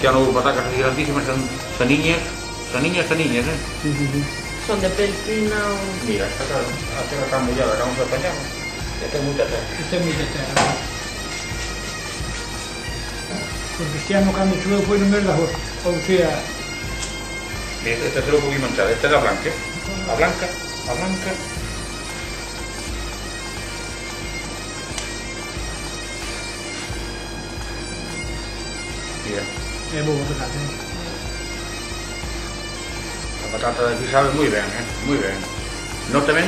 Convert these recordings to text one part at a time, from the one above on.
Este ano patacas así grandísimas, saniñas, ¿eh? Son de pel fina ou... Mira, esta claro, a terra está mollada, que vamos a apañamos. E ten moita terra. Este é moita terra. Porque este ano cando choveu foi no mes de agosto. Ou sea... Esta se lo podía manchar, esta é da blanca, a blanca. Mira. É boa patata, ¿eh? A patata de aquí sabe moi ben, moi ben. Nós tamén,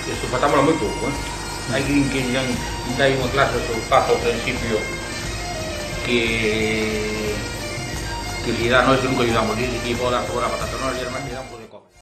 isto fatámola moi pouco, Hai que dai unha clase de paso ao principio que se dá, nós nunca lle damos, que lle pode dar sobre a patata, nós lle damos de comer.